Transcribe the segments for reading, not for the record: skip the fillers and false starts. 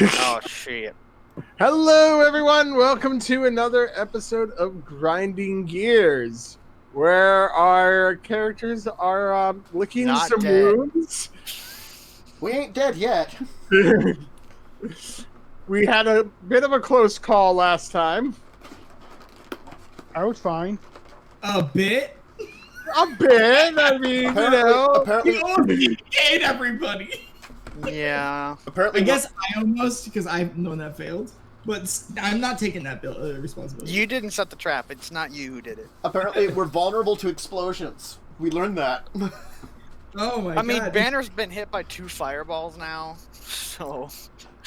Oh shit. Hello, everyone. Welcome to another episode of Grinding Gears, where our characters are licking Not some dead. wounds. We ain't dead yet. We had a bit of a close call last time. I was fine. A bit? A bit. I mean, Apparently, You hate everybody. Yeah. apparently, I guess I almost, because I've known that failed. But I'm not taking that responsibility. You didn't set the trap. It's not you who did it. apparently we're vulnerable to explosions. We learned that. Oh my god. I mean, Banner's been hit by 2 fireballs now, so...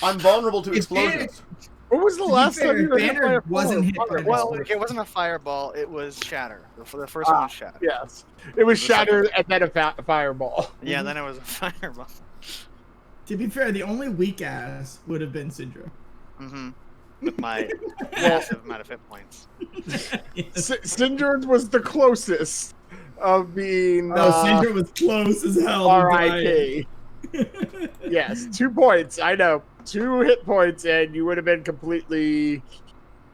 I'm vulnerable to It's explosions. what was the last time you were hit by Banner a wasn't hit by fireball? Well, it wasn't a fireball, it was Shatter. The first one was Shatter. Yes, it was The Shatter second- and then a fireball. Yeah, then it was a fireball. To be fair, the only weak ass would have been Syndra. Mm-hmm. With my massive amount of hit points. Syndrome was the closest of being Syndra was close as hell. to R.I.K. dying. Yes, 2 points. I know. 2 hit points, and you would have been completely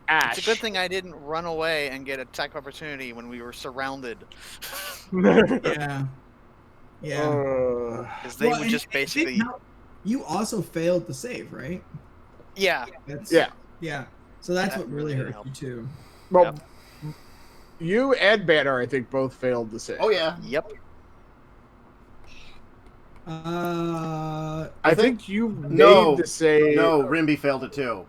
ash. It's a good thing I didn't run away and get attack opportunity when we were surrounded. Yeah. Yeah. Because they would and just it did basically... help. You also failed the save, right? Yeah. Yeah. Yeah. So that's That what really really hurt you too. Well, you and Banner, I think, both failed the save. Oh yeah. Yep. I think you No. made the save. No, Rimby failed it too.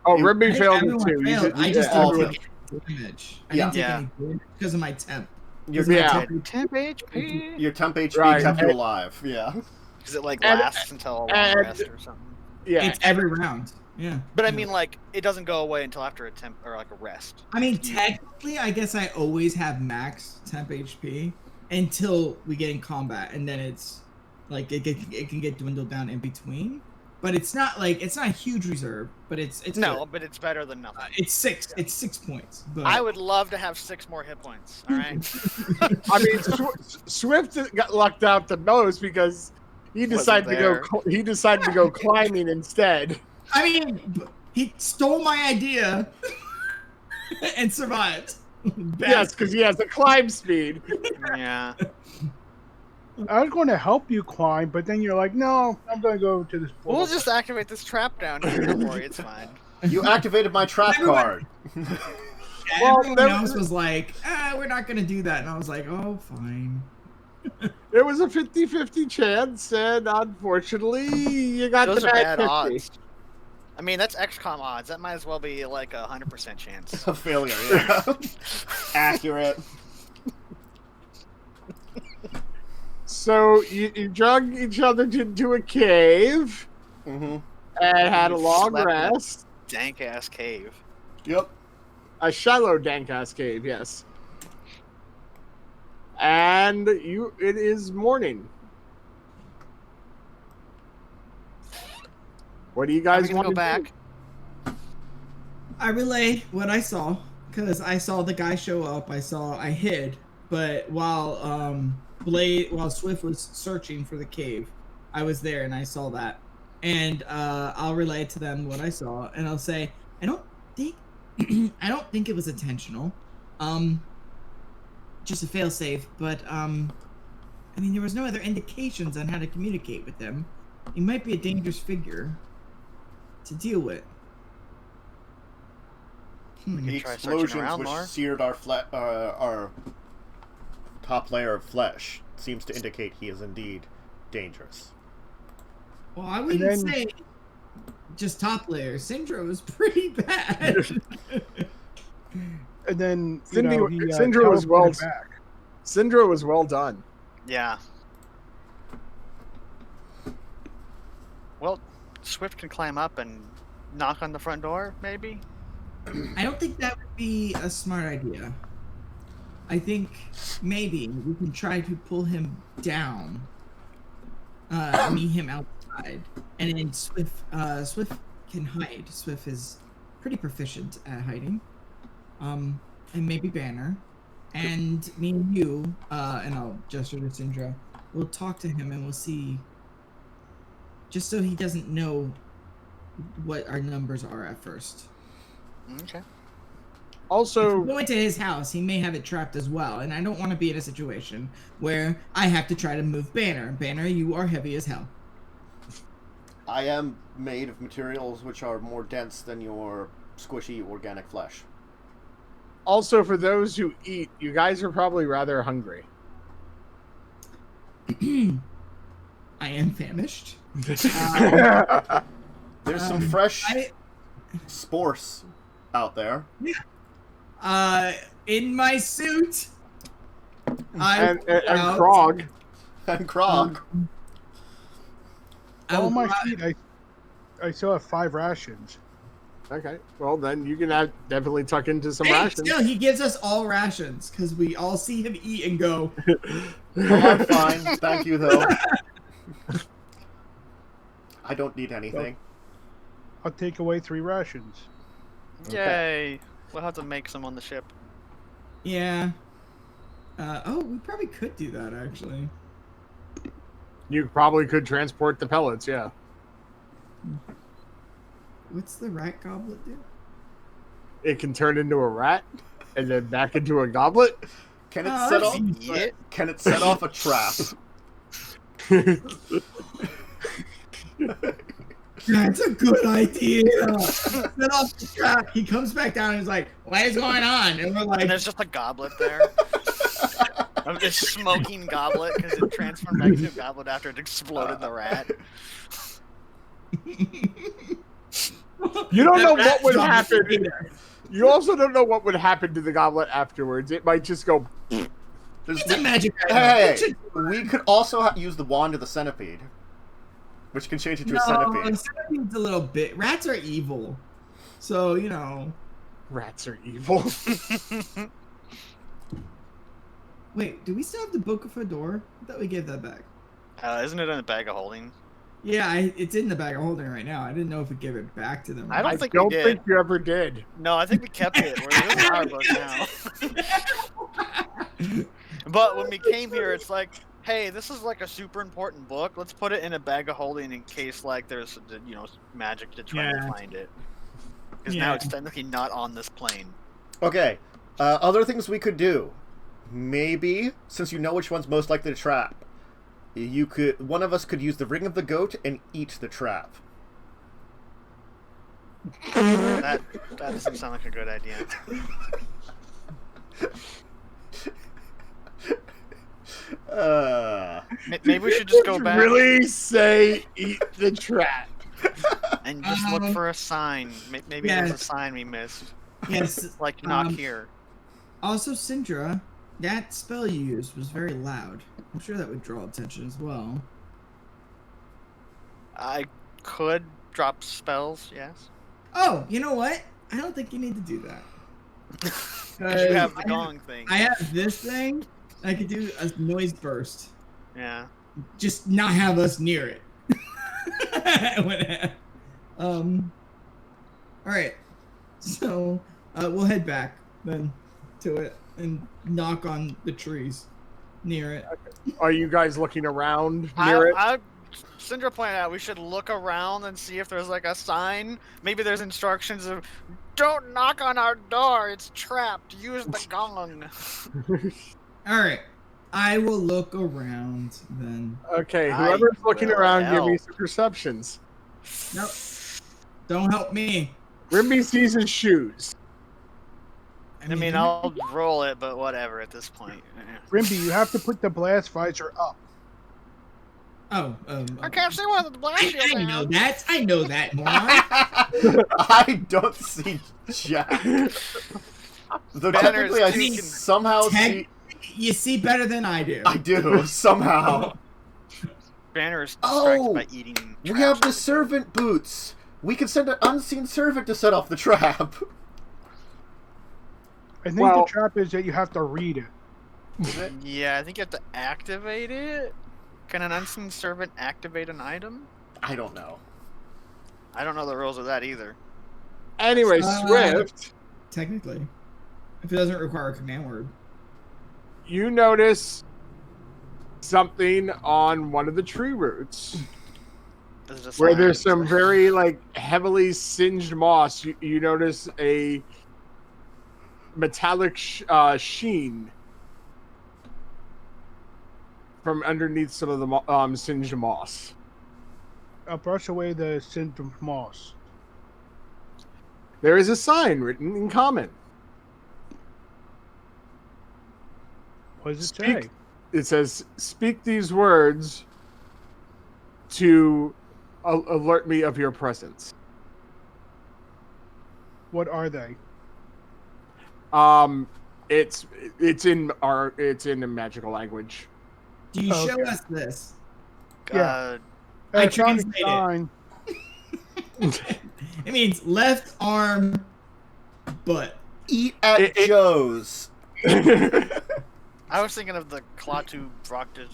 Oh, You- Rimby failed it Everyone too. failed. I just all didn't of take any damage. I Yeah. didn't take Yeah. any damage because of my temp. Your Yeah. Temp HP. your temp HP Right. kept you alive. Yeah. Because it like And- lasts until a long and- rest or something. Yeah. It's every round. Yeah. But I mean, like, it doesn't go away until after a temp or like a rest. I mean, technically, I guess I always have max temp HP until we get in combat, and then it's like it can get dwindled down in between. But it's not like it's not a huge reserve, but it's No, good. but it's better than nothing. It's 6. It's 6 points. But I would love to have 6 more hit points. All right. I mean, Swift got lucked out the most because he decided to there. go. He decided to go climbing instead. I mean, he stole my idea and survived. Yes, because he has the climb speed. Yeah. I was going to help you climb, but then you're like, no, I'm going to go to this portal. We'll just activate this trap down here. Don't worry, it's fine. You activated my trap Everyone- card. Well, Everyone that else was- was like, we're not going to do that. And I was like, oh, fine. It was a 50-50 chance, and unfortunately, you got Those the are bad bad 50. odds. I mean, that's XCOM odds. That might as well be like 100% chance. A failure. Yeah. Accurate. So you drug each other into a cave Mm-hmm. and had a You long slept in a- rest. Dank ass cave. Yep. A shallow dank-ass cave, yes. And it is morning. What do you Are guys we want gonna to go do? back? I relay what I saw because I saw the guy show up. I hid, but while Swift was searching for the cave, I was there and I saw that. And I'll relay to them what I saw, and I'll say I don't think it was intentional. Just a failsafe, but I mean there was no other indications on how to communicate with them. He might be a dangerous figure to deal with. We The can try searching explosions around which more. seared our top layer of flesh seems to indicate he is indeed dangerous. Well, I wouldn't then- say just top layer. Syndra was pretty bad. And then, Syndra was well. teleported back. Syndra was well done. Yeah. Well, Swift can climb up and knock on the front door, maybe? I don't think that would be a smart idea. I think maybe we can try to pull him down, meet him outside, and then Swift can hide. Swift is pretty proficient at hiding. And maybe Banner, and me and you, and I'll gesture to Syndra. We'll talk to him and we'll see. Just so he doesn't know what our numbers are at first. Okay. If Also, we go into his house, he may have it trapped as well, and I don't want to be in a situation where I have to try to move Banner. Banner, you are heavy as hell. I am made of materials which are more dense than your squishy organic flesh. also for those who eat, you guys are probably rather hungry. I am famished. There's some fresh spores out there. In my suit, and Krog. And Krog. On my feet, I still have 5 rations. Okay, well then you can definitely tuck into some Hey, rations. still, he gives us all rations because we all see him eat and go. Oh, I'm fine. Thank you, though. I don't need anything. I'll take away 3 rations. Yay! We'll have to make some on the ship. Yeah. We probably could do that actually. You probably could transport the pellets, yeah. What's the rat goblet do? It can turn into a rat and then back into a goblet. Can it set off? Eat it? Can it set off a trap? That's a good idea. Set off the trap. He comes back down and he's like, "What is going on?" And we're And like, there's just a goblet there. A smoking goblet because it transformed back to a goblet after it exploded the rat. You don't know That what would rat happen. goblet. You also don't know what would happen to the goblet afterwards. It might just go. It's a magic item. Hey, It should- we could also use the wand of the centipede, which can change it to a No, centipede. centipede's a little bit. Rats are evil, so you know. Rats are evil. Wait, do we still have the Book of Fador? I thought we gave that back. Isn't it in a bag of holding? Yeah, it's in the bag of holding right now. I didn't know if we gave it back to them. I don't I think don't we did. think you ever did. No, I think we kept it. We're in our book now. But when we came here, it's like, hey, this is like a super important book. Let's put it in a bag of holding in case like there's magic to try to Yeah. find it. Because now it's technically not on this plane. Okay, other things we could do. Maybe, since you know which one's most likely to trap, one of us could use the ring of the goat and eat the trap. That doesn't sound like a good idea. Maybe we should just go back Really say eat the trap. and just look for a sign. Maybe there's a sign we missed. Yes. Like not here. Also, Syndra, that spell you used was very loud. I'm sure that would draw attention as well. I could drop spells, yes. Oh, you know what? I don't think you need to do that. Because you have the gong thing. I have this thing. I could do a noise burst. Yeah. Just not have us near it. All right. So we'll head back then to it and knock on the trees near it. Are you guys looking around near it? Syndra pointed out we should look around and see if there's like a sign. Maybe there's instructions of, don't knock on our door, it's trapped, use the gong. All right. I will look around then. Okay, I whoever's looking will around, give me help. some perceptions. Nope. Don't help me. Rimby sees his shoes. I mean, I'll roll it, but whatever at this point. Rimby, you have to put the blast visor up. Oh, I can't see where the blast shield I know is. that. I know that, moron. I don't see Jack. Though Banner's technically I taken- somehow see... You see better than I do. I do, somehow. Banner is distracted Oh, by eating. We have the traps. servant boots. We can send an unseen servant to set off the trap. I think Well- the trap is that you have to read it. Yeah, I think you have to activate it. Can an unseen servant activate an item? I don't know. I don't know the rules of that either. Anyway, Swift, Technically, if it doesn't require a command word. you notice something on one of the tree roots. Is it a where sign? there's some very like heavily singed moss. You notice a metallic sheen from underneath some of the singed moss. I'll brush away the symptom moss. There is a sign written in common. What does it Speak- say? It says, "Speak these words to alert me of your presence." What are they? It's in a magical language. Do you show Okay. us this? Uh, I found a translate it. sign. It means left arm, butt. Eat at Joe's. I was thinking of the Klaatu Broctus.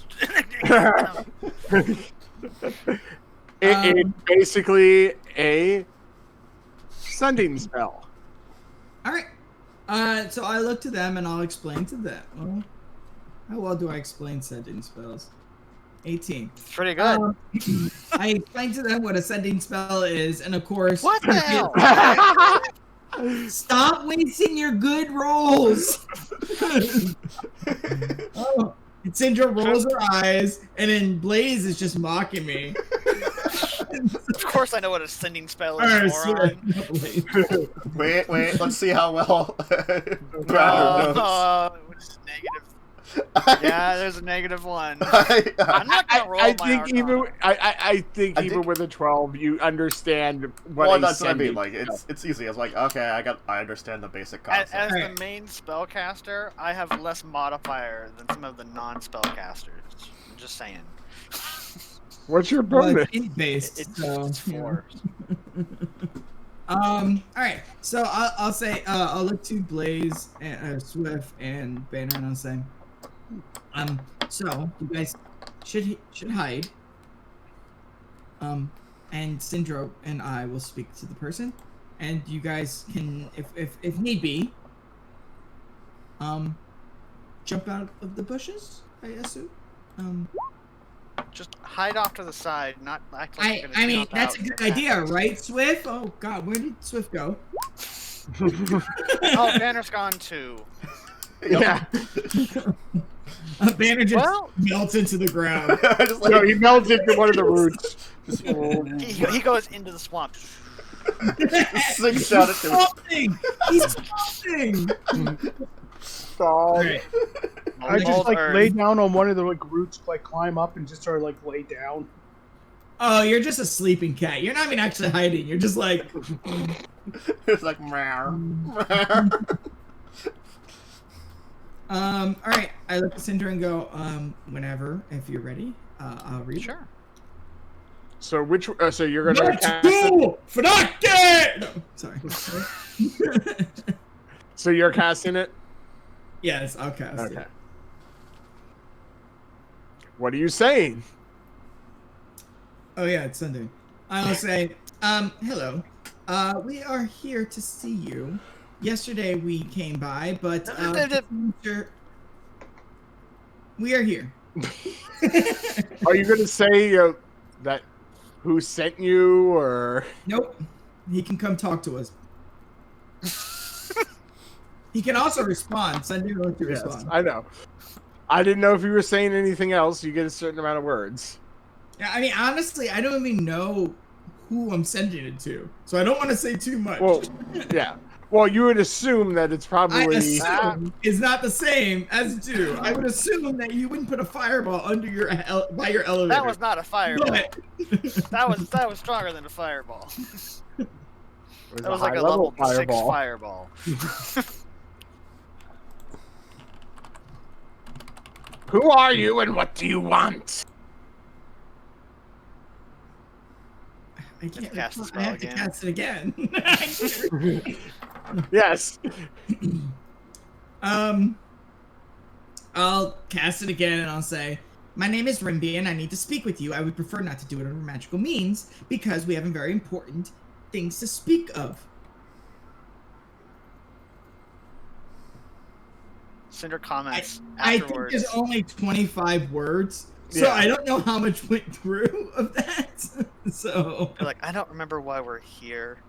It's basically a sending spell. All right. So I look to them and I'll explain to them. Well, how well do I explain sending spells? 18. Pretty good. I explain to them what a sending spell is, and of course, What the hell? stop wasting your good rolls. Oh, and Syndra rolls her eyes, and then Blaze is just mocking me. Of course I know what a sending spell All right, is, moron. Wait, let's see how well Brandon knows. Which is negative. Yeah, there's a negative one. I I'm not gonna roll I my think Arcana. even I think I even think- with a 12, you understand what. well, a that's what I mean. sending Like, spell. it's easy. It's like, okay, I understand the basic As concept. the main spellcaster, I have less modifier than some of the non-spellcasters. I'm just saying. What's your Well, bonus? it's based. It's So, 4. all right. So I'll say I'll look to Blaze and Swift and Banner, and I'll say, so you guys should hide. And Syndra and I will speak to the person, and you guys can, if need be, jump out of the bushes. I assume. Just hide off to the side, not act like you're gonna I mean, jump that's out a good and idea, attack. right, Swift? Oh God, where did Swift go? Oh, Banner's gone too. Yeah. Banner just Well- melts into the ground. Just like, No, he melts into one of the roots. just He goes into the swamp. sing shout it to Something. He's something. I just Old like Earth. lay down on one of the like roots, like climb up and just sort of like lay down. Oh, you're just a sleeping cat. You're not even actually hiding. You're just like, it's like meow. all right. I look at Cinder and go, whenever, if you're ready, I'll read. it. Sure. So which? So you're gonna Let's cast it? go! Fador! No, sorry. So you're casting it? Yes, I'll cast Okay. it. What are you saying? Oh yeah, it's Sunday. I'll say, hello. We are here to see you. Yesterday we came by, but we are here. Are you gonna say that who sent you, or? Nope. He can come talk to us. He can also respond. Sunday will to Yes, respond. I know. I didn't know if you were saying anything else. You get a certain amount of words. Yeah, I mean, honestly, I don't even know who I'm sending it to, so I don't want to say too much. Well, yeah. Well, you would assume that it's I probably. assume is not the same as do. I would assume that you wouldn't put a fireball under your by your elevator. That was not a fireball. But- That was stronger than a fireball. It That was like a level 6 fireball. Who are you and what do you want? I can't Cast the I spell have to again. cast it again. Yes. I'll cast it again and I'll say, my name is Rimby and I need to speak with you. I would prefer not to do it over magical means because we have very important things to speak of. Cinder comments I think afterwards. there's only 25 words, So Yeah. I don't know how much went through of that. So You're like, I don't remember why we're here.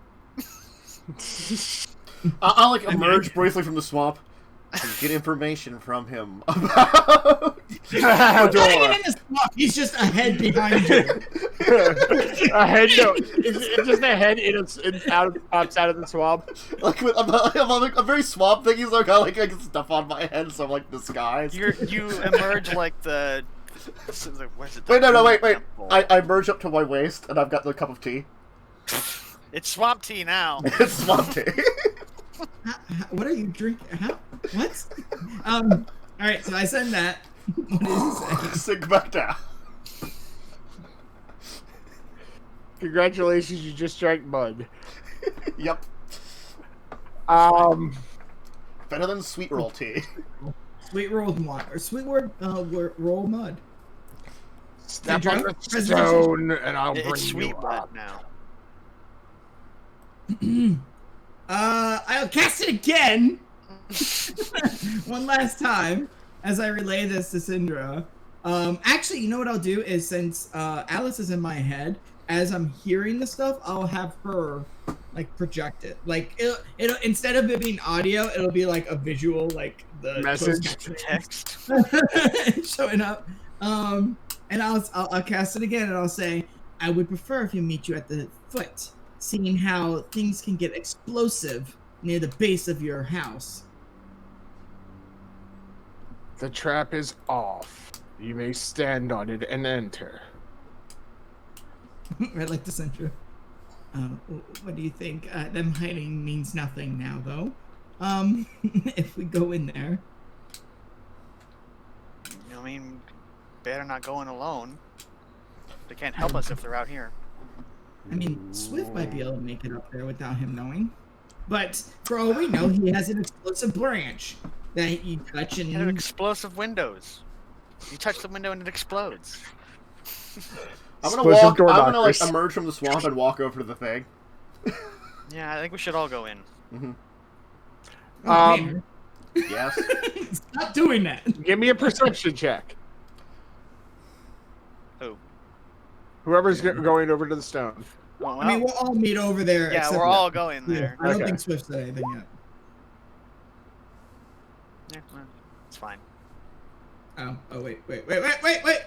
I'll like emerge briefly from the swamp and get information from him about not even Fador. in the swamp. He's just a head behind you. A head, no, it's just a head pops out of the swamp. Like I'm like a very swamp thing. He's like got like stuff on my head, so I'm like disguised. You emerge like the. Where's it? Wait, no, wait. Temple. I merge up to my waist, and I've got the cup of tea. It's swamp tea now. It's swamp tea. What are you drinking? How? What? All right. So I send that. What does it say? Sink back down. Congratulations, you just drank mud. Yep. Better than sweet roll tea. Sweet rolled mud or sweet word roll mud. Step on the Presentation. stone, and I'll bring It's sweet you blood up. now. I'll cast it again. One last time as I relay this to Syndra. Actually, you know what I'll do is since Alice is in my head, as I'm hearing the stuff, I'll have her like project it. Like it'll instead of it being audio, it'll be like a visual, like the Message. Text. showing up. And I'll cast it again, and I'll say, I would prefer if you meet you at the foot, seeing how things can get explosive near the base of your house. The trap is off. You may stand on it and enter. I'd like to send you. What do you think? Them hiding means nothing now, though. If we go in there. I mean, better not go in alone. They can't help us if they're out here. I mean, Swift might be able to make it up there without him knowing. But for all we know, he has an explosive branch that you touch They have and... explosive windows. You touch the window and it explodes. I'm gonna Explosive walk. door I'm gonna like knockers. emerge from the swamp and walk over to the thing. Yeah, I think we should all go in. Yes. Stop doing that. Give me a perception check. Who? Whoever's going over to the stone. Well, I mean, we'll all meet over there. yeah, except we're for- all going there. I don't Okay. think Swift said anything yet. Yeah, well, it's fine. Oh, wait.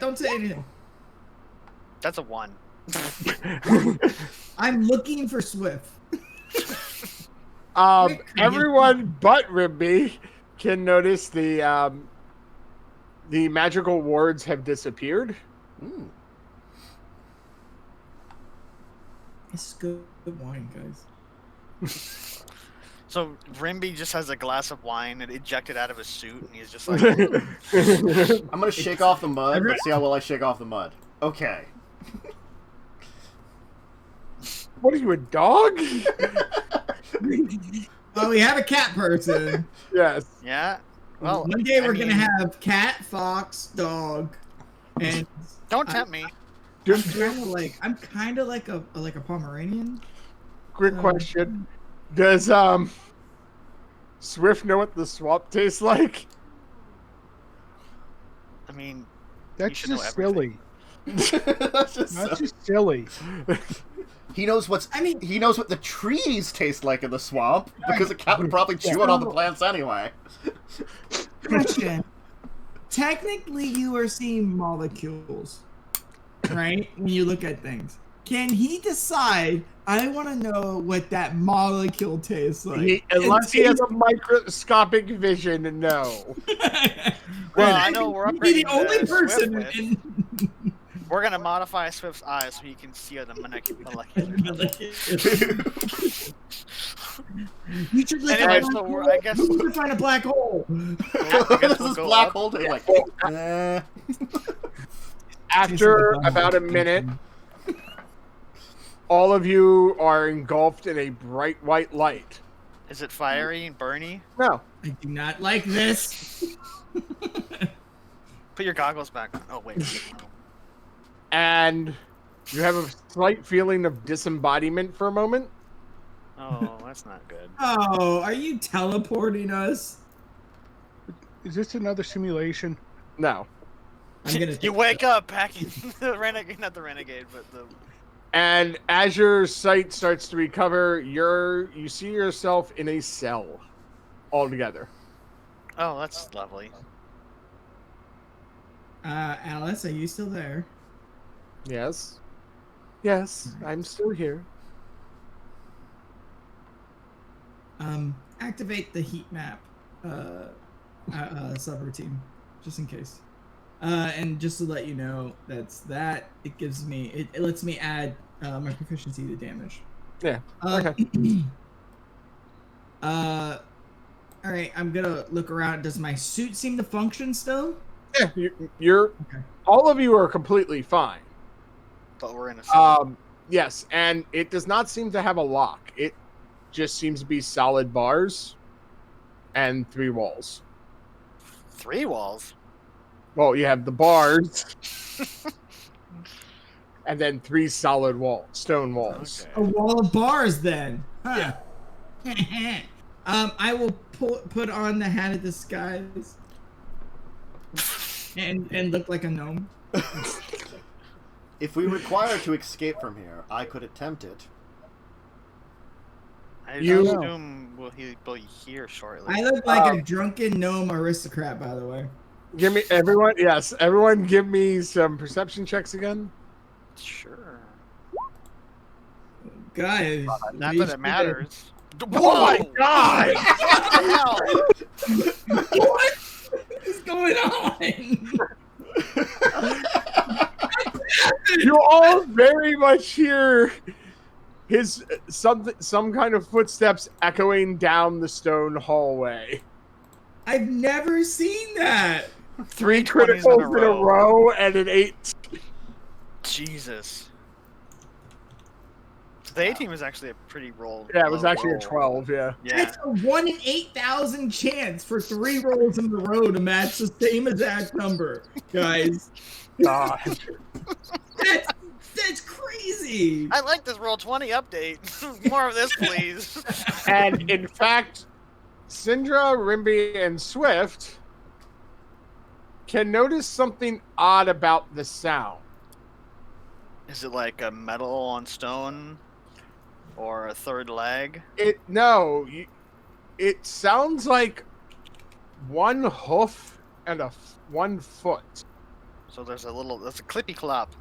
Don't say anything. That's a 1. I'm looking for Swift. Everyone but Rimby can notice the magical wards have disappeared. Mm. This is good wine, guys. So Rimby just has a glass of wine and ejected out of his suit, and he's just like, I'm gonna shake off the mud. Let's see how well I shake off the mud. Okay. What are you, a dog? Well, we have a cat person. Yes. yeah. Well, One day I we're gonna mean, have cat, fox, dog, and Don't tempt me. I'm kind of like a Pomeranian. Quick question. Does Swift know what the swamp tastes like? I mean, That's should know just everything. silly. That's just That's just silly. He knows what's. I mean- he knows what the trees taste like in the swamp because a cat would probably chew on all the plants anyway. Question. Technically, you are seeing molecules, right? When you look at things. Can he decide, I want to know what that molecule tastes like? Unless he has a microscopic vision, no. Well, I know we're He'd be the upgrading only the person Swift with. in... We're gonna modify Swift's eyes so he can see the molecular. You should look Anyway, at so we're, I guess you should find a black hole. This we'll is go black up. hole day. Like, After about a minute, all of you are engulfed in a bright white light. Is it fiery and burny? No. I do not like this. Put your goggles back on. Oh wait. And you have a slight feeling of disembodiment for a moment. Oh, that's not good. Oh, are you teleporting us? Is this another simulation? No. I'm gonna. You wake up packing the renegade, not the renegade, but the. And as your sight starts to recover, you see yourself in a cell altogether. Oh, that's lovely. Alice, are you still there? Yes. Yes, I'm still here. Activate the heat map subroutine, just in case. And just to let you know, it gives me it lets me add my proficiency to damage. Yeah. Okay. All right, I'm gonna look around. Does my suit seem to function still? Yeah, you're Okay. all of you are completely fine. But we're in a. Yes, and it does not seem to have a lock. It just seems to be solid bars and 3 walls. 3 walls. Well, you have the bars and then 3 solid stone walls. A wall of bars, then. Huh. Yeah. I will put on the hat of disguise and look like a gnome. If we require to escape from here, I could attempt it. I You- assume he will be here shortly. I look like a drunken gnome aristocrat, by the way. Give me everyone give me some perception checks again. Sure. Guys, Not we that it should- matters. Oh my god! What is going on? You all very much hear his some kind of footsteps echoing down the stone hallway. I've never seen that. 3 20s criticals in a row and an 8. Jesus. The A team is actually a pretty roll. Yeah, it was low actually a roll. 12. Yeah. Yeah. That's a 1 in 8,000 chance for 3 rolls in a row to match the same exact number, guys. God. That's crazy. I like this roll 20 update. More of this, please. And in fact, Syndra, Rimby, and Swift can notice something odd about the sound. Is it like a metal on stone, or a third leg? It sounds like 1 hoof and 1 foot, So there's a clippy clop.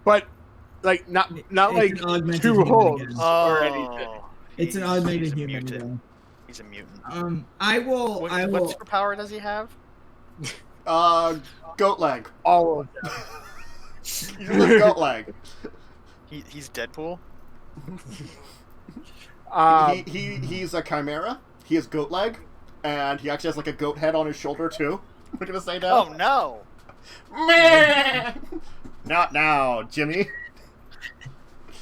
but like not It's like an augmented 2 human hooves again. or anything. It's an He's augmented a human. mutant. again. He's a mutant. I will. What superpower does he have? Goat leg. All of them. He's a goat leg. He's Deadpool. He's a chimera. He has goat leg, and he actually has like a goat head on his shoulder too. We're gonna say now. Oh no! Meh! Not now, Jimmy.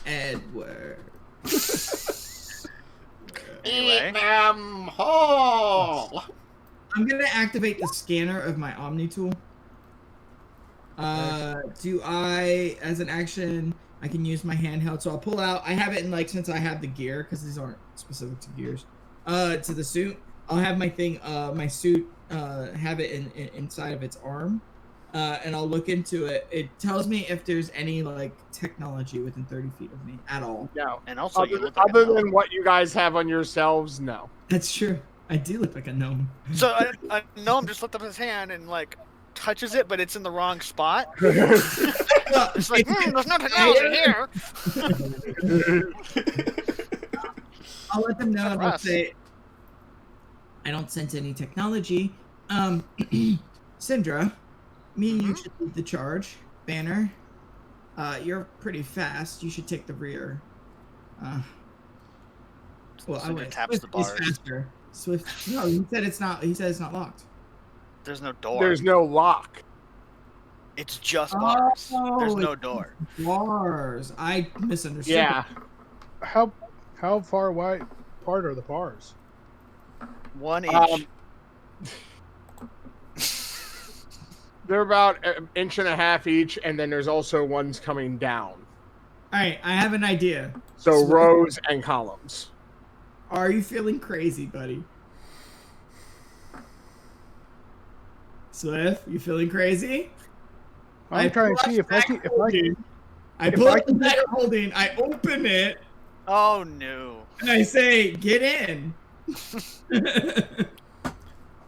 Edward. Anyway, Hall. I'm gonna activate the scanner of my Omni tool. Do I, as an action, I can use my handheld. So I'll pull out. I have it in since I have the gear, because these aren't specific to gears. To the suit, I'll have my thing. My suit. Have it inside of its arm. And I'll look into it. It tells me if there's any technology within 30 feet of me at all. No. and also you Other, look like a other gnome. than what you guys have on yourselves, no. That's true. I do look like a gnome. So a gnome just lifted up his hand and touches it, but it's in the wrong spot. It's like, there's no technology here. I'll let them know. That's And I'll rough. say, I don't sense any technology. Syndra, me and you should lead the charge. Banner, you're pretty fast. You should take the rear. Well, Syndra I would. taps the Swift is bars. faster. Swift. No, he said it's not. He said it's not locked. There's no door. There's no lock. It's just bars. There's Oh, no door. Bars. I misunderstood. Yeah. How far wide apart are the bars? 1 inch. They're about 1.5 inches each, and then there's also ones coming down. All right, I have an idea. So Swift. rows and columns. Are you feeling crazy, buddy? Swift, you feeling crazy? I'm trying to see if I can. I pull up the bag of holding. I open it. Oh no. And I say, "Get in."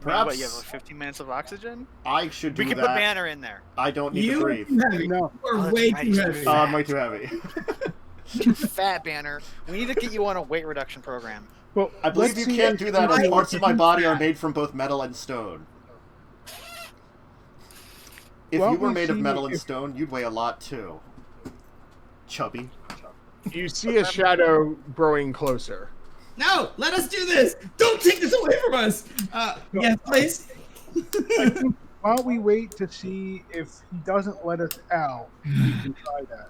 Perhaps What, you have like 15 minutes of oxygen? I should do We can that. put Banner in there. I don't need to You breathe. heavy. No. You are Oh, way that's too right. heavy. I'm way too heavy. Fat Banner. We need to get you on a weight reduction program. Well, I believe let's you see can't if- do that as I parts of my didn't body do are that. made from both metal and stone. If Well, you were we made of see metal and if- stone, you'd weigh a lot too. Chubby. You see a shadow growing closer. No, let us do this. Don't take this away from us. Yes, please. While we wait to see if he doesn't let us out, we can try that.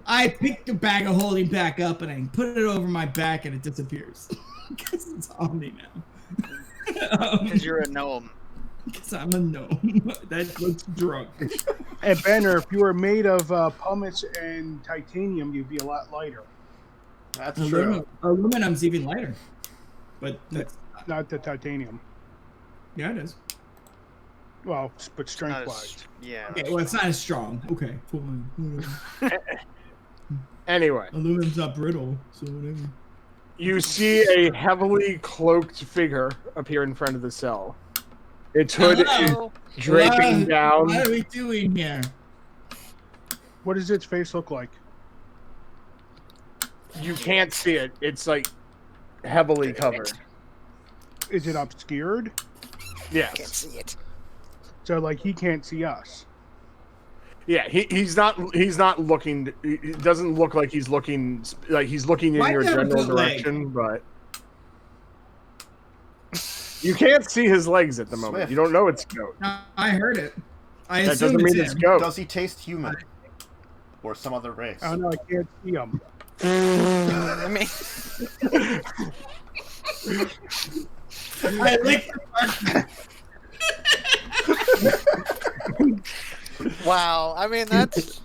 I pick the bag of holding back up and I put it over my back and it disappears. Because it's on me now. Because you're a gnome. Because I'm a gnome. That looks drunk. And Banner, if you were made of pumice and titanium, you'd be a lot lighter. That's true. Aluminum's even lighter. But that's, Not the titanium. yeah, it is. Well, but Not strength-wise. as, yeah. Okay, well, it's not as strong. Okay, fine. Anyway, Aluminum's not brittle, so whatever. you see a heavily cloaked figure appear in front of the cell. Its hood is Hello. draping What down. are we doing here? What does its face look like? You can't see it. It's like heavily covered. Is it obscured? Can't Yes. see it. So, like, he can't see us. Yeah, he's not looking. It doesn't look like he's looking in Why your do you have a general bootleg? direction, but you can't see his legs at the moment. Swift. You don't know it's goat. I heard it. I That assume doesn't mean it's it's him. goat. Does he taste human? Or some other race? I don't know. I can't see him. I mean, I licked the wow. I mean, that's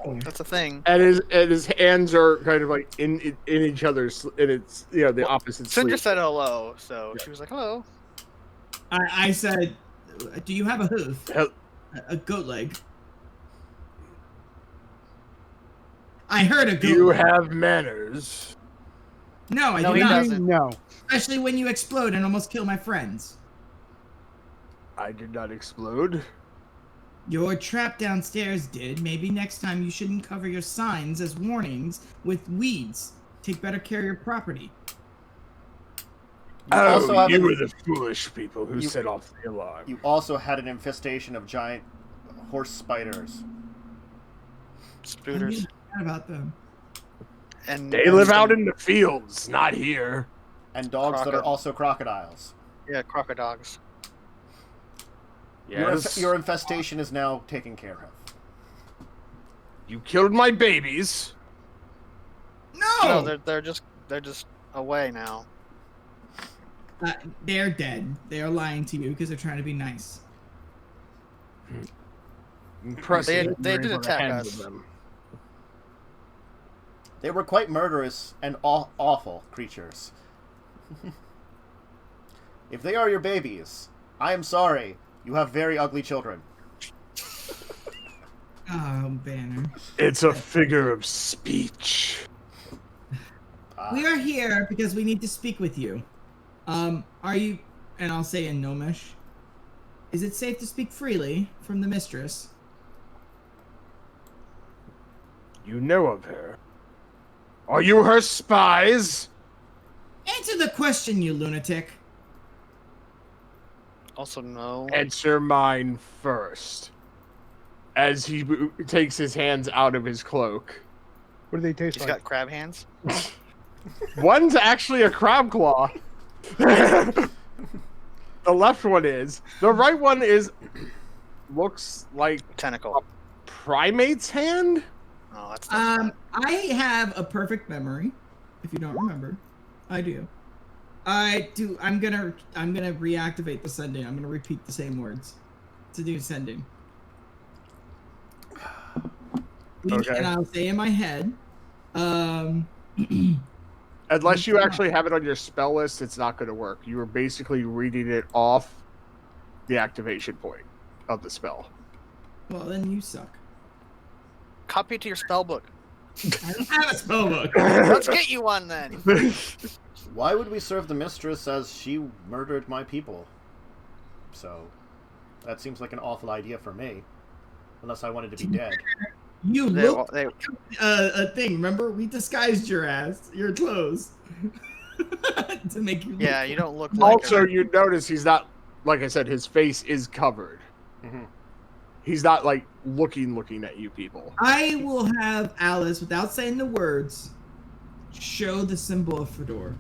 a thing. And his hands are kind of like in each other's, and it's the opposite. Cinder sleeve. said hello, so she was like, hello. I said, do you have a hoof? Hel- A goat leg. I heard a goat You leg. have manners. No, I No, do he not. doesn't. No. Especially when you explode and almost kill my friends. I did not explode. Your trap downstairs did. Maybe next time you shouldn't cover your signs as warnings with weeds. Take better care of your property. You also Oh, have you an- were the foolish people who You- set off the alarm. You also had an infestation of giant horse spiders. I Spooters. really forgot about them. And They live out in the fields, not here. And dogs that are Crocodile. also crocodiles. Yeah, crocodiles. Yes. Your infestation is now taken care of. You killed my babies. No! No, they're just away now. They're dead. They are lying to you because they're trying to be nice. Impressive. They You're did able to attack handle us. them. They were quite murderous and awful creatures. If they are your babies, I am sorry. You have very ugly children. Oh, Banner. It's a figure of speech. We are here because we need to speak with you. Are you, and I'll say in Gnomish, is it safe to speak freely from the mistress? You know of her. Are you her spies? Answer the question, you lunatic. Also, no. Answer mine first. As he takes his hands out of his cloak. What do they taste He's like? got crab hands. One's actually a crab claw. The left one is. The right one looks like Tentacle. primate's hand? Oh, that's not I have a perfect memory. If you don't remember, I do. I do. I'm gonna reactivate the sending. I'm gonna repeat the same words to do sending. Okay. And I'll say in my head, Unless you actually have it on your spell list, it's not going to work. You were basically reading it off the activation point of the spell. Well, then you suck. Copy it to your spell book. I don't have a spell book. Let's get you one then. Why would we serve the mistress as she murdered my people? So, that seems like an awful idea for me. Unless I wanted to be dead. You They- look they- a thing. Remember, we disguised your ass, your clothes, to make you. Yeah, look you don't look like Also, her. you notice he's not, like I said, his face is covered. Mm-hmm. He's not like looking at you people. I will have Alice, without saying the words, show the symbol of Fador,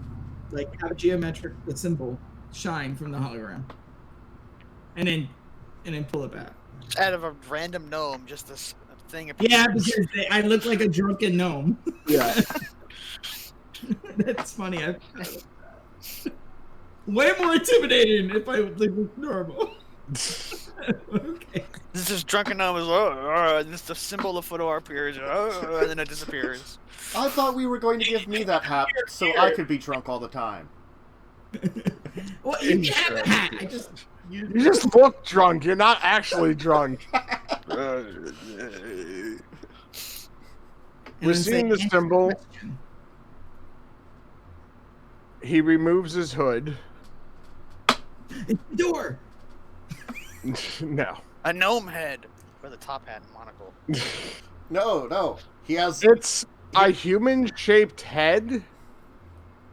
like have a geometric symbol shine from the hologram, and then pull it back. Out of a random gnome, just this thing. appears. Yeah, because I look like a drunken gnome. Yeah. That's funny. Way more intimidating if I look normal. Okay. This is drunken gnome is this the symbol of Fador appears, and then it disappears. I thought we were going to give me that hat so I could be drunk all the time. Well, you can have the hat. I just You just look drunk. You're not actually drunk. and We're then say, seeing the "Answer symbol." question." He removes his hood. It's the door. No. A gnome head with a top hat and monocle. No. He has... It's a human-shaped head,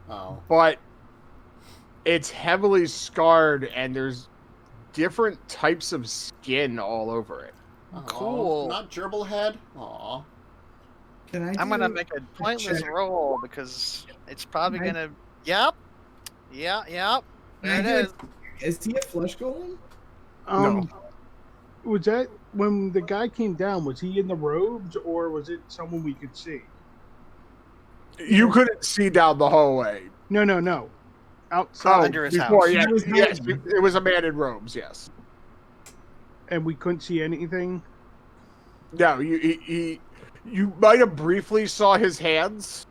Oh. but it's heavily scarred, and there's different types of skin all over it. Aw, Cool. Not gerbil head? Aw. Can I? I'm gonna do make a pointless check? roll because it's probably Can I- gonna. Yep. Yep. There it Can I is. do Is he a flesh golem? Was that when the guy came down? Was he in the robes, or was it someone we could see? You couldn't see down the hallway. No. Outside, Under his Before, house. yeah, He was yes, hiding. it was a man in robes. Yes. and we couldn't see anything. No, you might have briefly saw his hands.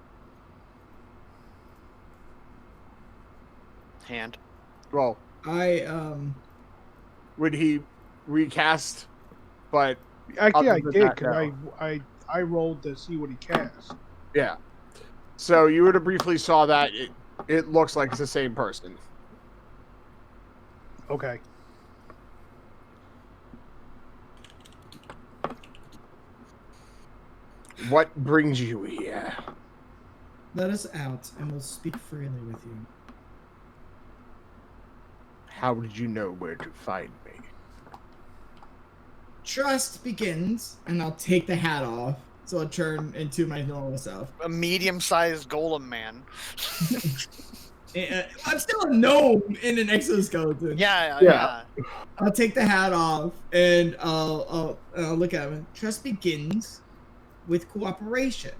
Hand. Well, when he recast, but Actually, I Other than did that, because I rolled to see what he cast. yeah. So you would have briefly saw that. It looks like it's the same person. Okay. What brings you here? Let us out, and we'll speak freely with you. How did you know where to find me? Trust begins, and I'll take the hat off, so I'll turn into my normal self. A medium-sized golem man. I'm still a gnome in an exoskeleton. Yeah. I'll take the hat off, and I'll look at him. Trust begins with cooperation.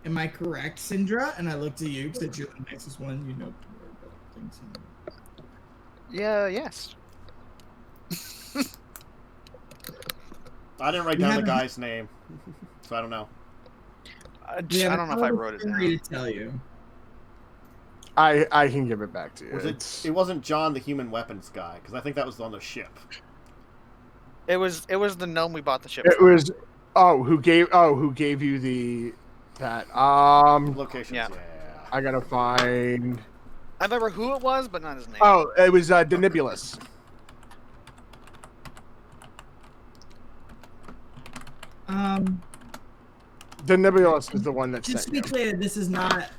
Am I correct, Syndra? And I look to you, because you're the nicest one, you know more about things. Yeah. Yes. I didn't write We down the haven't- guy's name, so I don't know. I We have don't know if I another wrote it story down. to tell you. I can give it back to you. Was It's- it wasn't John the human weapons guy, because I think that was on the ship. It was the gnome we bought the ship. It from. was who gave you that Locations, Yeah. yeah. I gotta find. I remember who it was, but not his name. Oh, it was Denibulus. Denibulus is the one that Just sent to be you. clear, this is not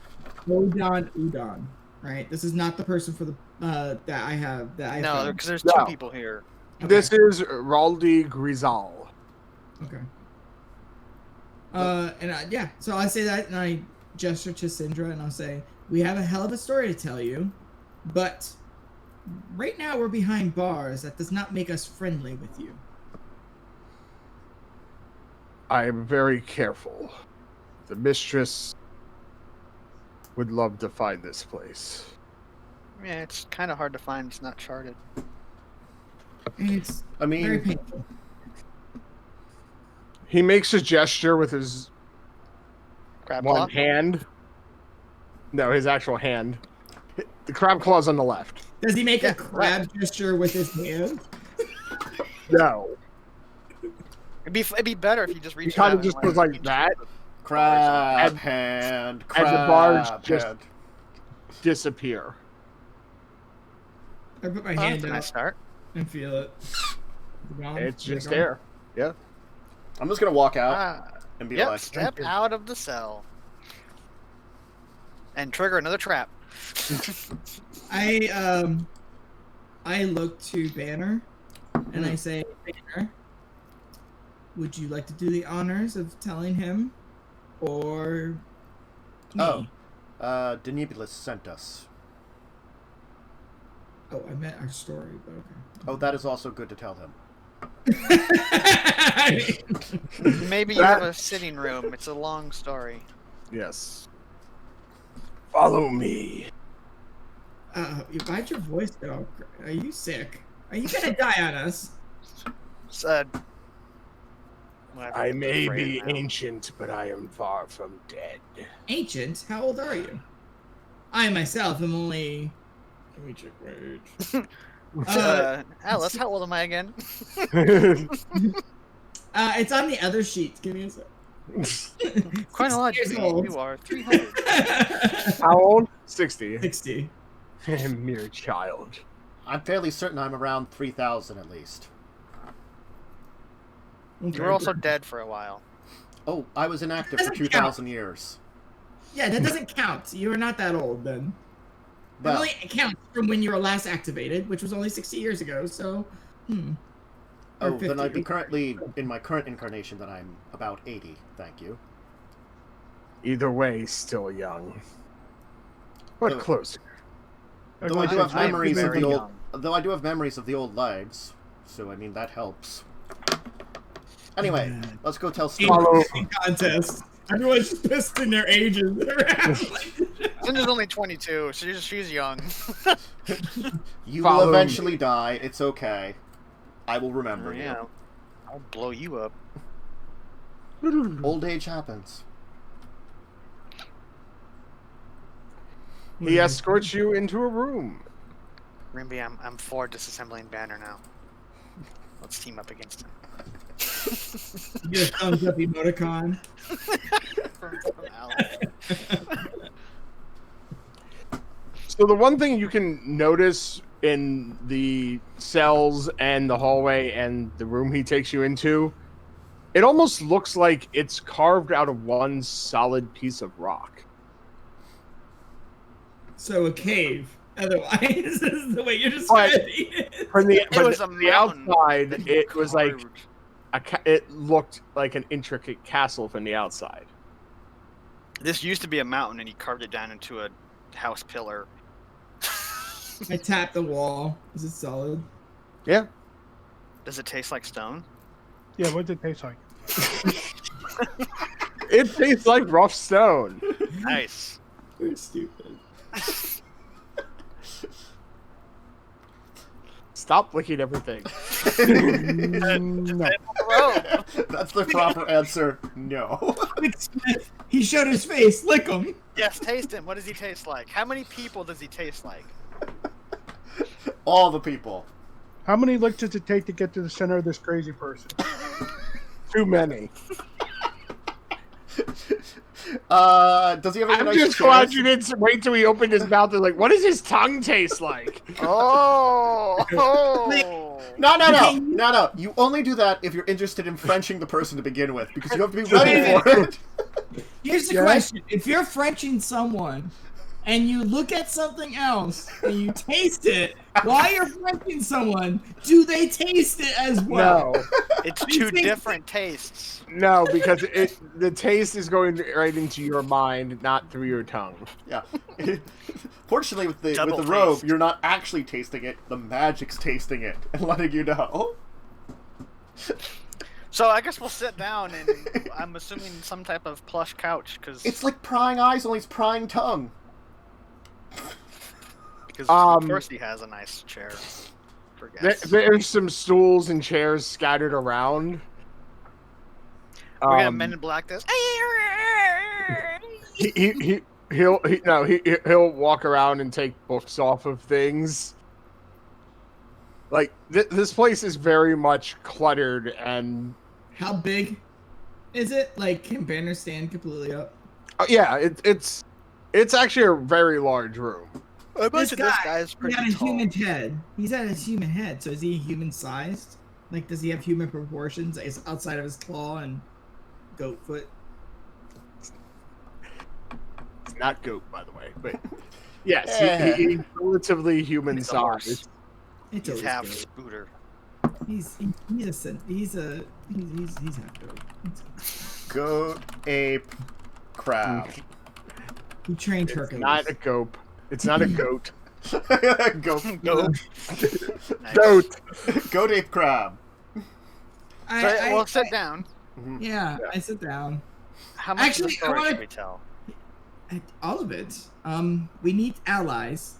Udon, right? This is not the person for the that I have that I No, found. because there's No. two people here. This is Raldi Grezal. Okay. Yeah, so I say that and I gesture to Syndra and I'll say, we have a hell of a story to tell you, but right now we're behind bars. That does not make us friendly with you. I am very careful. The mistress would love to find this place. Yeah, it's kind of hard to find. It's not charted. And it's I very mean, painful. He makes a gesture with his Crab one claw? hand. No, his actual hand. The crab claw's on the left. Does he make Yeah, a crab gesture with his hand? No. It'd be better if you just He reached kind out of just and, goes like that, Crab And- hand, and the bars crab just- hand. disappear. I put my Oh, that's hand a nice out start. and feel it. Gone? It's Is it just gone? air. Yeah. I'm just gonna walk out Ah, and be yep, like, step out of the cell. And trigger another trap. I look to Banner and I say, Banner, would you like to do the honors of telling him, or me? Oh. Denebulus sent us. Oh, I meant our story, but okay. Oh, that is also good to tell him. Maybe you have a sitting room. It's a long story. Yes. Follow me. Why'd your voice go? Are you sick? Are you gonna die on us? Said. Whatever, I I'm may afraid be now. ancient, but I am far from dead. Ancient? How old are you? I myself am only. Let me check my age. Alice, how old am I again? It's on the other sheet. Give me a sec. Chronologically, 60 years old. you are 300. How old? 60. 60. Mere child. I'm fairly certain I'm around 3,000 at least. You were also dead for a while. Oh, I was inactive for Doesn't 2,000 years. Yeah, that doesn't count. You are not that old then. It Well, only counts from when you were last activated, which was only 60 years ago, so... Or oh, then I'd be 50. currently, in my current incarnation, that I'm about 80. Thank you. Either way, still young. But Oh. closer. Though I do have I'm memories of very the old, young. though I do have memories of the old lives, so I mean that helps. Anyway, let's go tell Steve. Follow. Contest. Everyone's just pissed in their ages. Cinder's only 22, so she's young. You Follow will me. eventually die. It's okay. I will remember you. Yeah, I'll blow you up. Old age happens. He escorts you into a room. Rimby, I'm for disassembling Banner now. Let's team up against him. You get a thumbs up emoticon. From Alice. So the one thing you can notice in the cells and the hallway and the room he takes you into, it almost looks like it's carved out of one solid piece of rock. So a cave. Otherwise, this is the way you're describing it. From the, It was a the mountain outside, that he it was like carved. it looked like an intricate castle from the outside. This used to be a mountain, and he carved it down into a house pillar. I tapped the wall. Is it solid? Yeah. Does it taste like stone? Yeah, what did it taste like? It tastes like rough stone. Nice. Very stupid. Stop licking everything. No. That's the proper answer. No. He showed his face. Lick him. Yes, taste him. What does he taste like? How many people does he taste like? All the people. How many licks does it take to get to the center of this crazy person? Too many. Does he have any I'm nice just chairs? glad you didn't wait till he opened his mouth and like, what does his tongue taste like? Oh! No. You only do that if you're interested in Frenching the person to begin with, because you have to be ready for it. Here's the question. If you're Frenching someone and you look at something else and you taste it while you're Frenching someone, do they taste it as well? No, It's two different tastes. no, because the taste is going right into your mind, not through your tongue. Yeah. Fortunately, with the Double robe, taste. you're not actually tasting it. The magic's tasting it and letting you know. So I guess we'll sit down, and I'm assuming some type of plush couch, because It's like prying eyes, only it's prying tongue. of course he has a nice chair for guests. There's some stools and chairs scattered around. We're gonna Men in Black this. He'll walk around and take books off of things. Like this place is very much cluttered, and How big is it? Like, can Banner stand completely up? yeah, it's actually a very large room. I imagine this guy is He pretty had a tall. human head. He's had a human head, so is he human sized? Like, does he have human proportions outside of his claw and goat foot? It's not goat, by the way, but yes, Yeah. he's relatively human He's a horse. size. It's He's always half goat. Spooter. He's half goat. Goat, ape, crab. He trained It's Hercules. not a goat. It's not a goat. Goat. Goat. Nice. Goat. Goat, ape, crab. We'll sit down. Yeah, I sit down. How much Actually, of the story I wanna- should we tell? All of it. We need allies.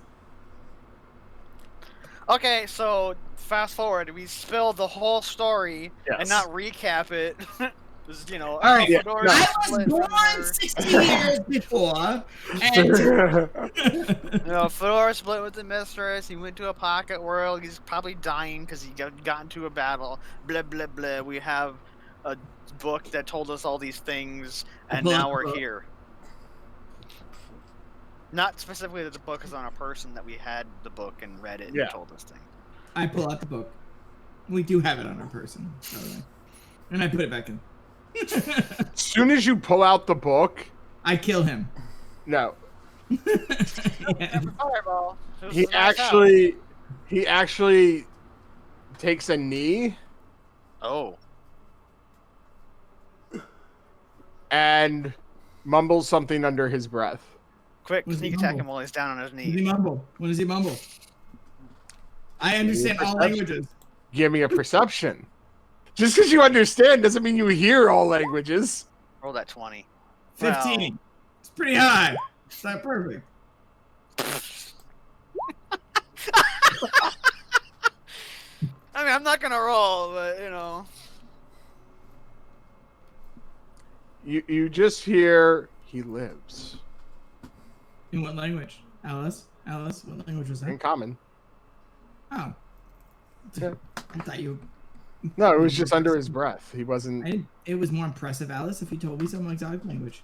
Okay, so fast forward. We spill the whole story Yes. and not recap it. Just, you know, All right. Yeah, Fador no. I split was from born her- 60 years before, and You know, Fedor split with the mistress. He went to a pocket world. He's probably dying because he got into a battle. Blah blah blah. We have a book that told us all these things, and now we're here. Not specifically that the book is on a person, that we had the book and read it and Yeah. told us things. I pull out the book. We do have it on our person, by the way. And I put it back in. As soon as you pull out the book, I kill him. no, Yeah. Fireball. It was he a nice actually takes a knee house. Oh. and mumbles something under his breath. Quick, Was he sneak attack humble? him while he's down on his What does he knee. mumble? What does he mumble? I understand all Perception. languages. Give me a perception. Just because you understand doesn't mean you hear all languages. Roll that 20. 15. It's pretty high. It's not perfect. I mean, I'm not gonna roll, but you know. You just hear he lives In what language? Alice? Alice? What language was in that? common. Oh. Yeah. I thought you... No, it was just under his breath. He wasn't. It was more impressive, Alice, if you told me some exotic language.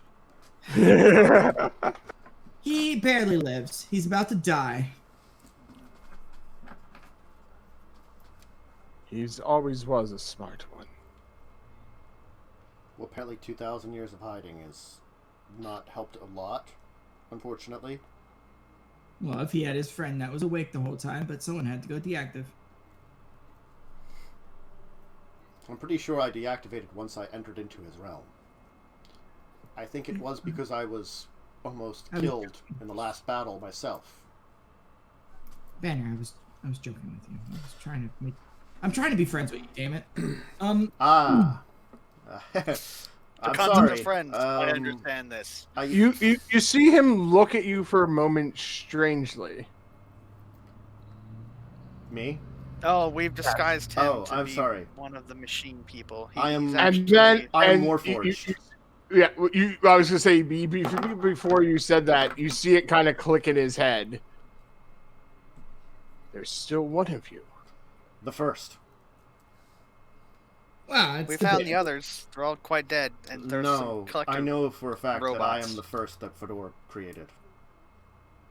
He barely lives. He's about to die. He's always was a smart one. Well, apparently 2,000 years of hiding has not helped a lot, unfortunately. Well, if he had his friend that was awake the whole time, but someone had to go deactive. I'm pretty sure I deactivated once I entered into his realm. I think it was because I was almost killed in the last battle myself. Banner, I was joking with you. I'm trying to be friends with you, damn it. Ah. The I'm concept sorry. of friends. I understand this. You see him look at you for a moment strangely. Me? Oh, we've disguised him Oh, to I'm be sorry. one of the machine people. I am- he's And And then I am and Warforged. Yeah, I was gonna say before you said that, you see it kind of click in his head. There's still one of you. The first. Wow, it's We found the debatable. others. They're all quite dead, and there's No, some collective. I know for a fact that I robots. am the first that Fedor created.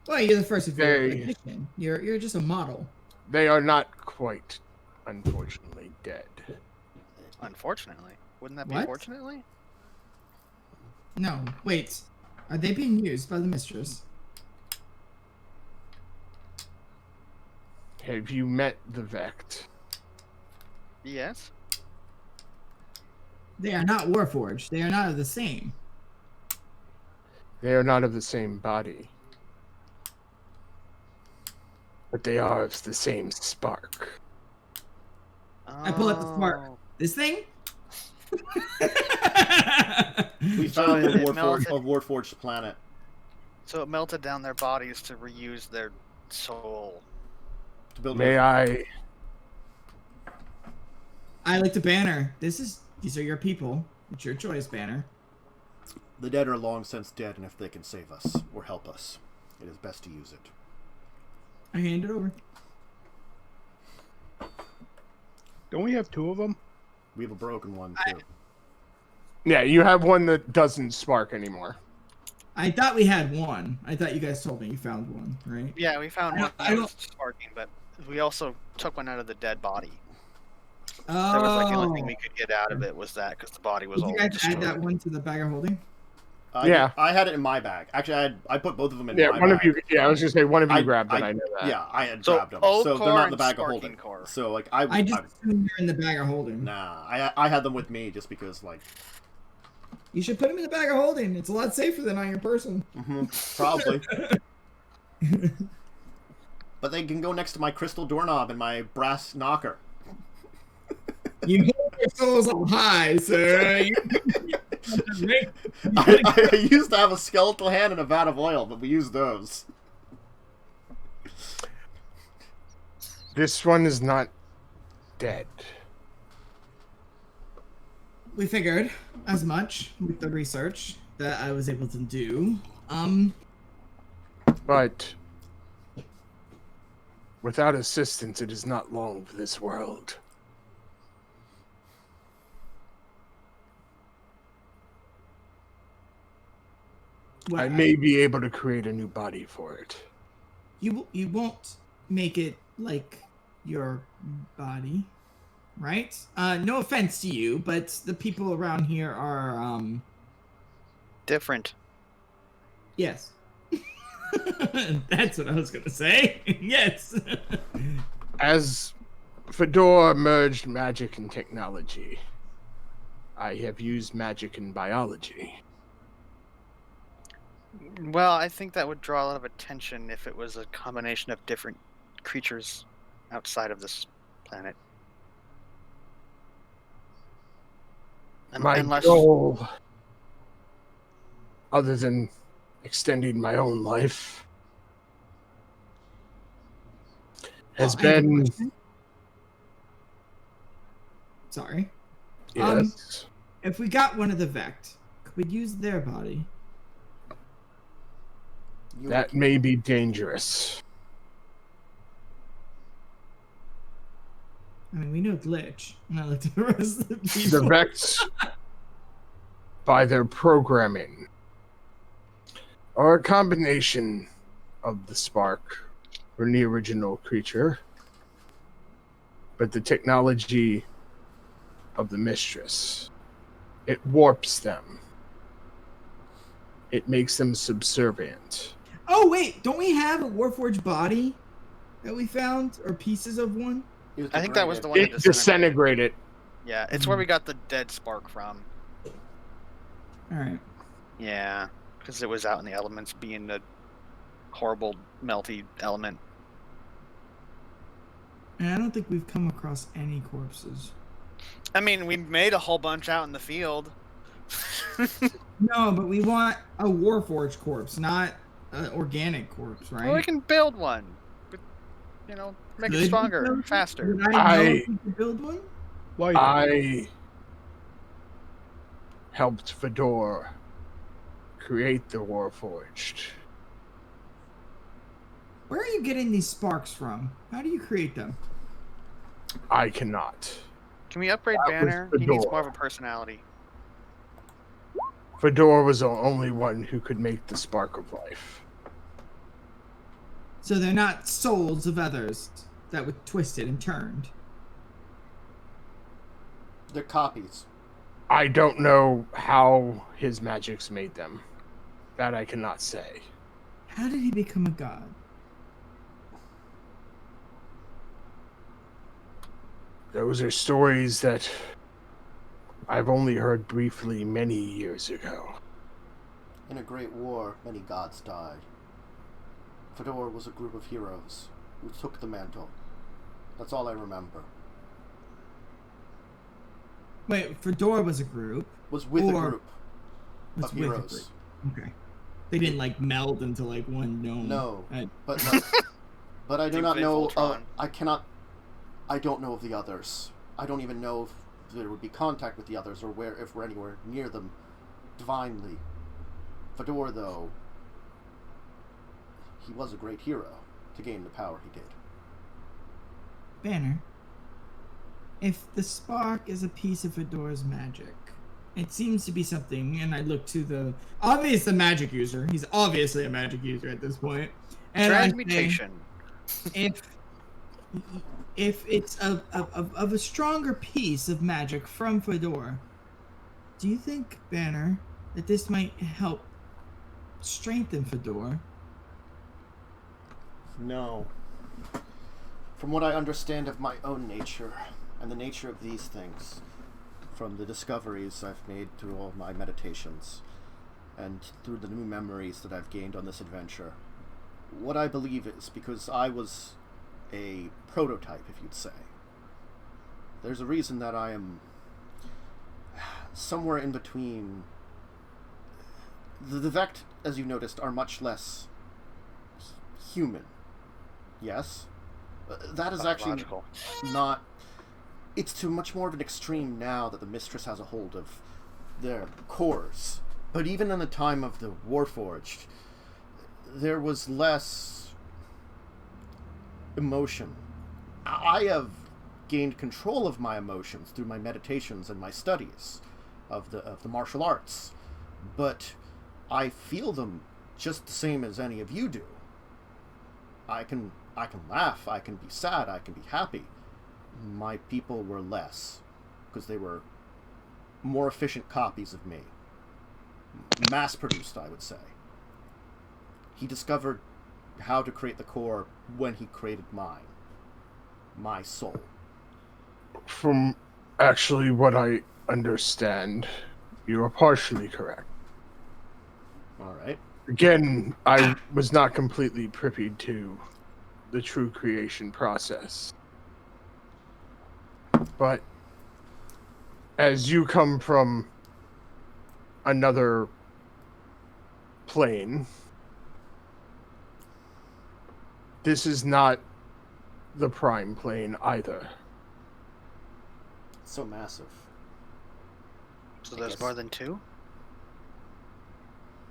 Well, you're the first of your They- edition. You're just a model. They are not quite, unfortunately, dead. Unfortunately, wouldn't that be What? fortunately? No, wait. Are they being used by the mistress? Have you met the Vect? Yes. They are not Warforged. They are not of the same. They are not of the same body. But they are of the same spark. I pull out the spark. Oh. This thing? We So found it a melted. Warforged planet. So it melted down their bodies to reuse their soul. To build May I? I like the banner. These are your people. It's your choice, Banner. The dead are long since dead, and if they can save us or help us, it is best to use it. I hand it over. Don't we have 2 of them? We have a broken one too. Yeah, you have one that doesn't spark anymore. I thought we had one. I thought you guys told me you found one, right? Yeah, we found I one don't- that was sparking, but we also took one out of the dead body. Oh. That was like the only thing we could get out of it was that because the body was Did all you guys destroyed. add that one to the bag of holding? Yeah. I had it in my bag. Actually, I put both of them in Yeah, my one bag. of you. Yeah, I was just saying one of you grabbed it. I know that. Yeah, I had So, grabbed them. old So they're core not in the and bag of sparking holding. core. So like I just assumed you're in the bag of holding. nah, I had them with me just because like You should put them in the bag of holding. It's a lot safer than on your person. probably. But they can go next to my crystal doorknob and my brass knocker. You hold your souls up high, sir. I used to have a skeletal hand and a vat of oil, but we used those. This one is not dead. We figured as much with the research that I was able to do. But without assistance, it is not long for this world. Well, I may be able to create a new body for it. You won't make it like your body, right? No offense to you, but the people around here are Different. yes. That's what I was gonna say. Yes. As Fador merged magic and technology, I have used magic and biology. Well, I think that would draw a lot of attention if it was a combination of different creatures outside of this planet. My Unless goal, other than extending my own life, has I have a been... question. Sorry. Yes. If we got one of the Vect, could we use their body? That may be dangerous. I mean, we know Glitch. And I looked at the rest of the people. The Vex, by their programming, are a combination of the spark from the original creature, but the technology of the mistress. It warps them. It makes them subservient. Oh, wait. Don't we have a Warforged body that we found? Or pieces of one? I think that was the one that It disintegrated. Yeah, it's where we got the dead spark from. Alright. Yeah, because it was out in the elements being the horrible melty element. And I don't think we've come across any corpses. I mean, we made a whole bunch out in the field. No, but we want a Warforged corpse, not an organic corpse, right? Well, we can build one. But, make Could it we stronger, build one? faster. Would I know if we could build one? Why? I helped Fador create the Warforged. Where are you getting these sparks from? How do you create them? I cannot. Can we upgrade That was Banner? He needs Fedor. more of a personality. Fador was the only one who could make the spark of life. So they're not souls of others that were twisted and turned. They're copies. I don't know how his magics made them. That I cannot say. How did he become a god? Those are stories that I've only heard briefly many years ago. In a great war, many gods died. Fador was a group of heroes who took the mantle. That's all I remember. Wait, Fedor was a group. Was with a Or- group Was of with a heroes. group. Okay. They didn't like meld into like one dome. No, I- but but I do Think not they know. Voltron. I don't know of the others. I don't even know if there would be contact with the others or if we're anywhere near them divinely. Fador, though, he was a great hero to gain the power he did. Banner. if the spark is a piece of Fador's magic, it seems to be something, and I look to the obvious the magic user. He's obviously a magic user at this point. And I say, Transmutation. if it's of a stronger piece of magic from Fador, do you think, Banner, that this might help strengthen Fador? No. From what I understand of my own nature, and the nature of these things, from the discoveries I've made through all my meditations, and through the new memories that I've gained on this adventure, what I believe is, because I was a prototype, if you'd say, there's a reason that I am somewhere in between. The Vect, as you've noticed, are much less human. Yes? That is actually Biological. not... It's to much more of an extreme now that the mistress has a hold of their cores. But even in the time of the Warforged, there was less emotion. I have gained control of my emotions through my meditations and my studies of the martial arts, but I feel them just the same as any of you do. I can laugh, I can be sad, I can be happy. My people were less, because they were more efficient copies of me. Mass-produced, I would say. He discovered how to create the core when he created mine. My soul. From actually what I understand, you are partially correct. Alright. Again, I was not completely privy to the true creation process. But as you come from another plane, this is not the prime plane either. So massive. So there's more than two?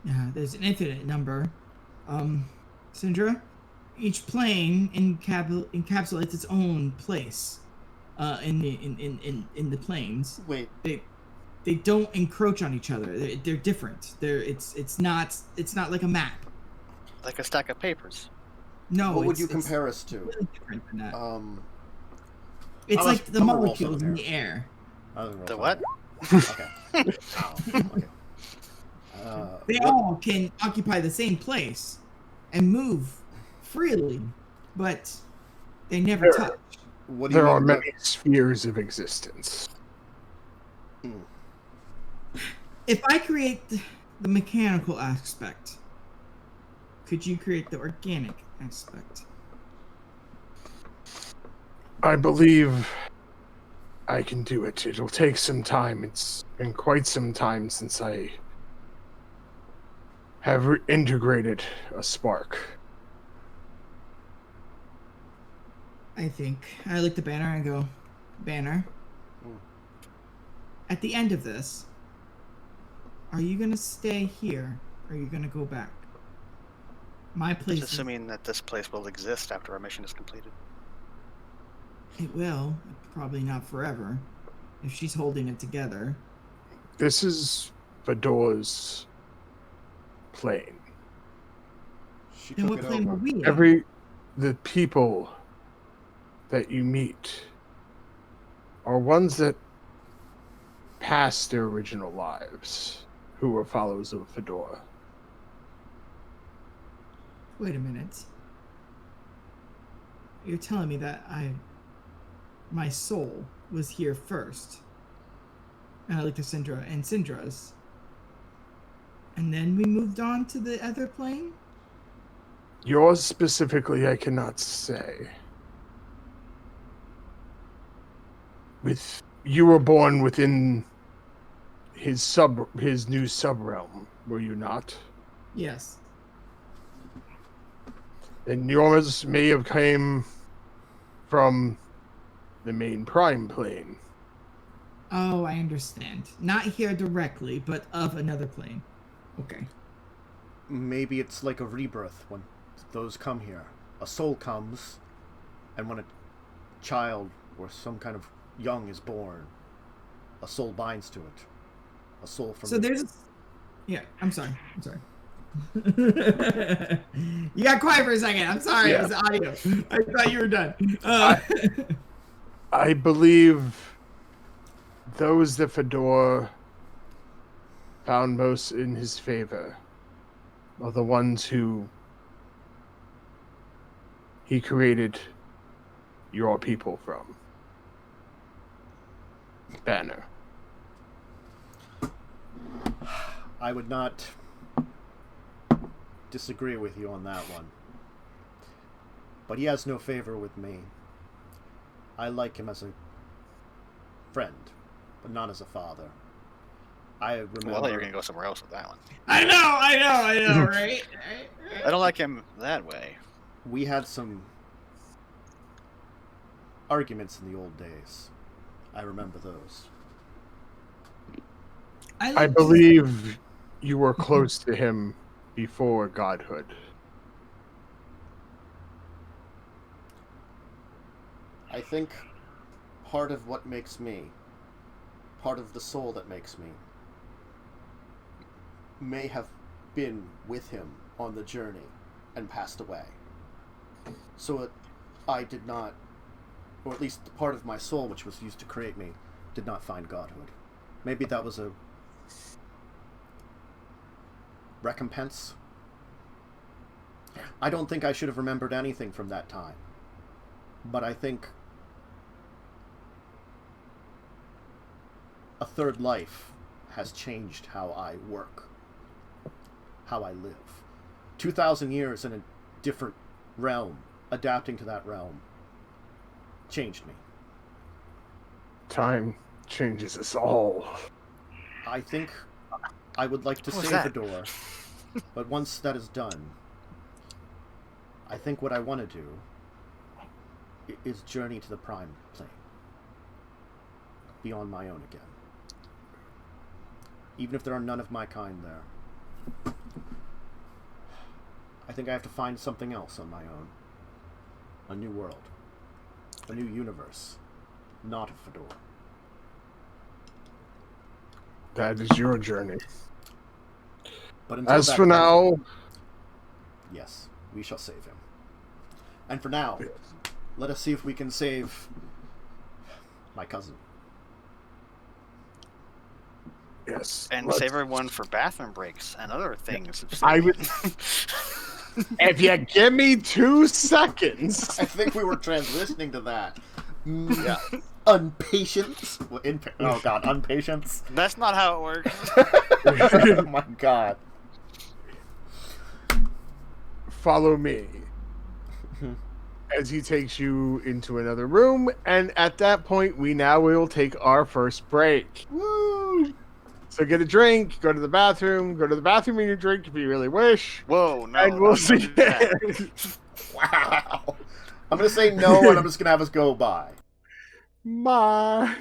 Yeah, there's an infinite number. Syndra, each plane encapsulates its own place in the planes. Wait, They don't encroach on each other. They're different. It's not like a map. Like a stack of papers. No, what would you it's compare us to? really different than that. I'm It's like the gonna roll molecules something in the air. The what? Okay. Okay. They all can occupy the same place and move freely, but they never touch. What do you There are mean many spheres of existence. If I create the mechanical aspect, could you create the organic aspect? I believe I can do it. It'll take some time. It's been quite some time since I have integrated a spark. I look at Banner and go, Banner, at the end of this, are you going to stay here or are you going to go back? My place Just assuming that this place will exist after our mission is completed. It will. Probably not forever. If she's holding it together. This is Fador's plane. She Then took what it plane were over. we in? The people that you meet are ones that passed their original lives, who were followers of Fador. Wait a minute. You're telling me that my soul was here first. And I looked at Syndra and Syndra's. And then we moved on to the other plane? Yours specifically, I cannot say. You were born within his new sub-realm, were you not? Yes. And yours may have came from the main prime plane. Oh, I understand. Not here directly, but of another plane. Okay. Maybe it's like a rebirth when those come here. A soul comes, and when a child or some kind of young is born, a soul binds to it. A soul from So the... there's, yeah. I'm sorry. You got quiet for a second. I'm sorry. Yeah. It was audio. I thought you were done. I believe those that Fador found most in his favor are the ones who he created your people from. Banner. I would not disagree with you on that one. But he has no favor with me. I like him as a friend, but not as a father. I remember... Well, you're gonna go somewhere else with that one. I know, right? I don't like him that way. We had some arguments in the old days. I remember those. I believe you were close to him before godhood. I think part of what makes me, part of the soul that makes me, may have been with him on the journey and passed away. So I did not, or at least the part of my soul which was used to create me, did not find godhood. Maybe that was a recompense. I don't think I should have remembered anything from that time. But I think a third life has changed how I work, how I live. 2,000 years in a different realm, adapting to that realm, changed me. Time changes us all. I think I would like to What was save that? Fador, but once that is done, I think what I want to do is journey to the prime plane, be on my own again. Even if there are none of my kind there. I think I have to find something else on my own. A new world. A new universe. Not a Fador. That is your journey. But until As that for time, now, yes, we shall save him. And for now, let us see if we can save my cousin. yes. And let's- save everyone for bathroom breaks and other things. I would. If you give me 2 seconds. I think we were transitioning to that. Yeah. Unpatience? Oh god, unpatience? That's not how it works. Oh my god. Follow me. As he takes you into another room, and at that point, we now will take our first break. Woo! So get a drink, go to the bathroom and you drink if you really wish, Whoa, no. and we'll I'm see. not gonna do that. Wow. I'm gonna say no, and I'm just gonna have us go by. Bye.